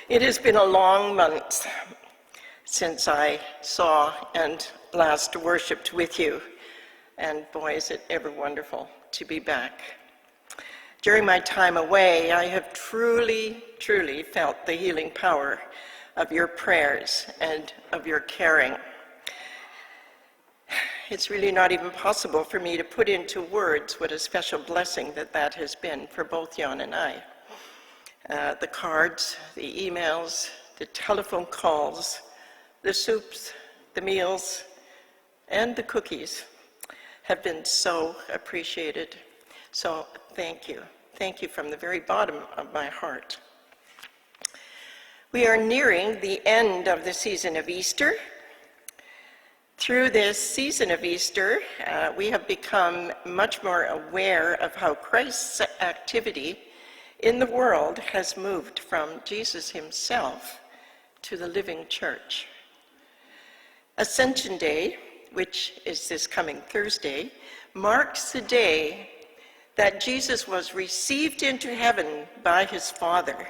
It has been a long month since I saw and last worshiped with you, and boy, is it ever wonderful to be back. During my time away, I have truly felt the healing power of your prayers and of your caring. It's really not even possible for me to put into words what a special blessing that has been for both Jan and I. The cards, the emails, the telephone calls, the soups, the meals, and the cookies have been so appreciated. So thank you. Thank you from the very bottom of my heart. We are nearing the end of the season of Easter. Through this season of Easter, we have become much more aware of how Christ's activity in the world has moved from Jesus himself to the living church. Ascension Day, which is this coming Thursday, marks the day that Jesus was received into heaven by his Father.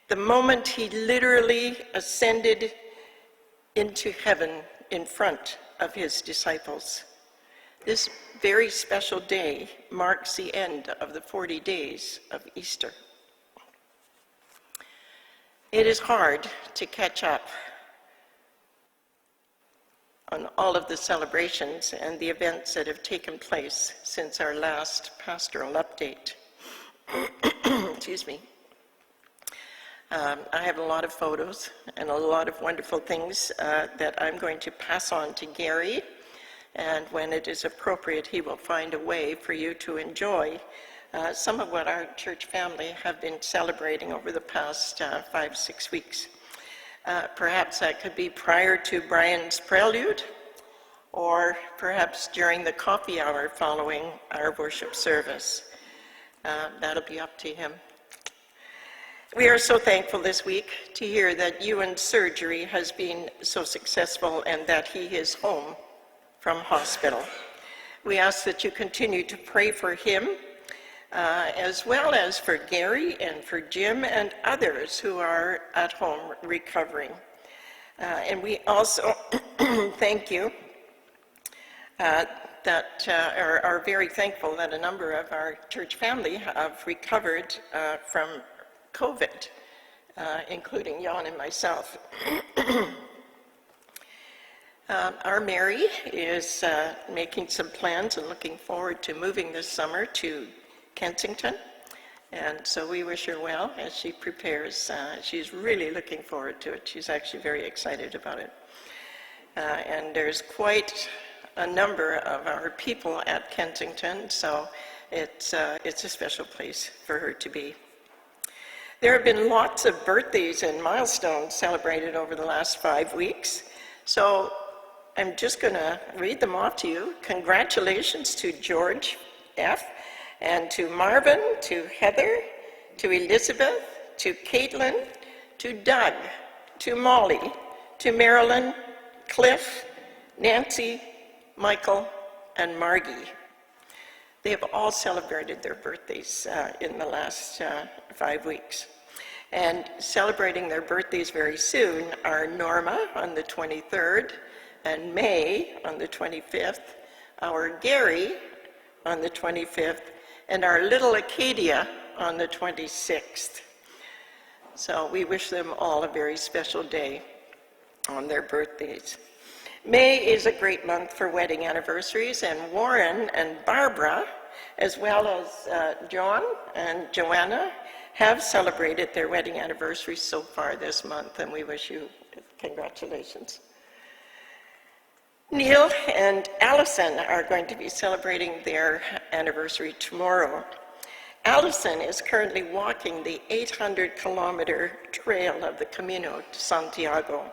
The moment he literally ascended into heaven in front of his disciples. This very special day marks the end of the 40 days of Easter. It is hard to catch up on all of the celebrations and the events that have taken place since our last pastoral update. Excuse me. I have a lot of photos and a lot of wonderful things that I'm going to pass on to Gary, and when it is appropriate, he will find a way for you to enjoy some of what our church family have been celebrating over the past 5-6 weeks. Perhaps that could be prior to Brian's prelude, or perhaps during the coffee hour following our worship service. That'll be up to him. We are so thankful this week to hear that Ewan's surgery has been so successful and that he is home from hospital. We ask that you continue to pray for him, as well as for Gary and for Jim and others who are at home recovering. And we also thank you are very thankful that a number of our church family have recovered from COVID, including Jan and myself. Our Mary is making some plans and looking forward to moving this summer to Kensington, and so we wish her well as she prepares. She's really looking forward to it. She's actually very excited about it. And there's quite a number of our people at Kensington, so it's a special place for her to be. There have been lots of birthdays and milestones celebrated over the last 5 weeks, so I'm just going to read them off to you. Congratulations to George F., and to Marvin, to Heather, to Elizabeth, to Caitlin, to Doug, to Molly, to Marilyn, Cliff, Nancy, Michael, and Margie. They have all celebrated their birthdays in the last 5 weeks. And celebrating their birthdays very soon are Norma on the 23rd, and May on the 25th, our Gary on the 25th, and our little Acadia on the 26th. So we wish them all a very special day on their birthdays. May is a great month for wedding anniversaries, and Warren and Barbara, as well as John and Joanna, have celebrated their wedding anniversaries so far this month, and we wish you congratulations. Neil and Allison are going to be celebrating their anniversary tomorrow. Allison is currently walking the 800-kilometer trail of the Camino de Santiago.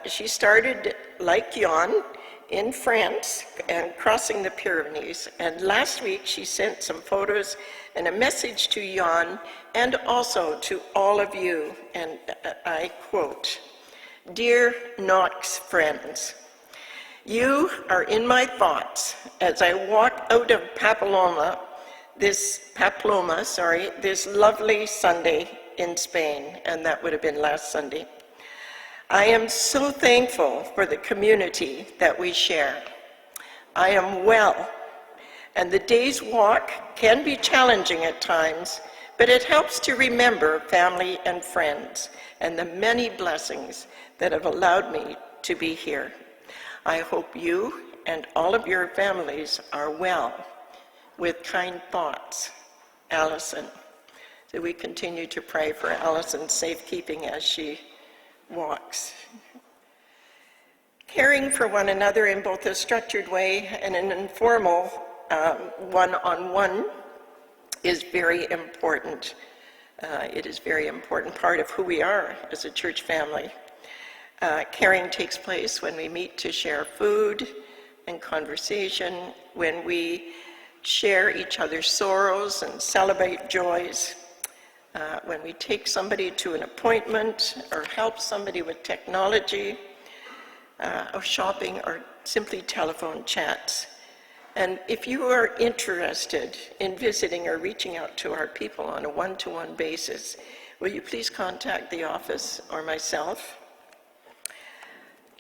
She started, like Jan, in France and crossing the Pyrenees, and last week she sent some photos and a message to Jan and also to all of you, and I quote, "Dear Knox friends, you are in my thoughts as I walk out of Pamplona this lovely Sunday in Spain, and that would have been last Sunday. I am so thankful for the community that we share. I am well, and the day's walk can be challenging at times, but it helps to remember family and friends and the many blessings that have allowed me to be here. I hope you and all of your families are well. With kind thoughts, Allison. So we continue to pray for Allison's safekeeping as she walks. Caring for one another in both a structured way and an informal one-on-one is very important. It is a very important part of who we are as a church family. Caring takes place when we meet to share food and conversation, when we share each other's sorrows and celebrate joys, when we take somebody to an appointment or help somebody with technology, or shopping, or simply telephone chats. And if you are interested in visiting or reaching out to our people on a one-to-one basis, will you please contact the office or myself?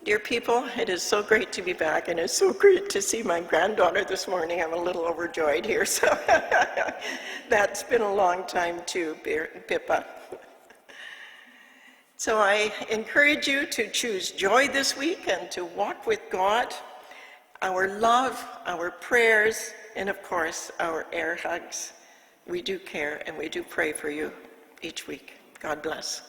Dear people, it is so great to be back, and it's so great to see my granddaughter this morning. I'm a little overjoyed here, so that's been a long time too, Pippa. So I encourage you to choose joy this week and to walk with God, our love, our prayers, and of course, our air hugs. We do care and we do pray for you each week. God bless.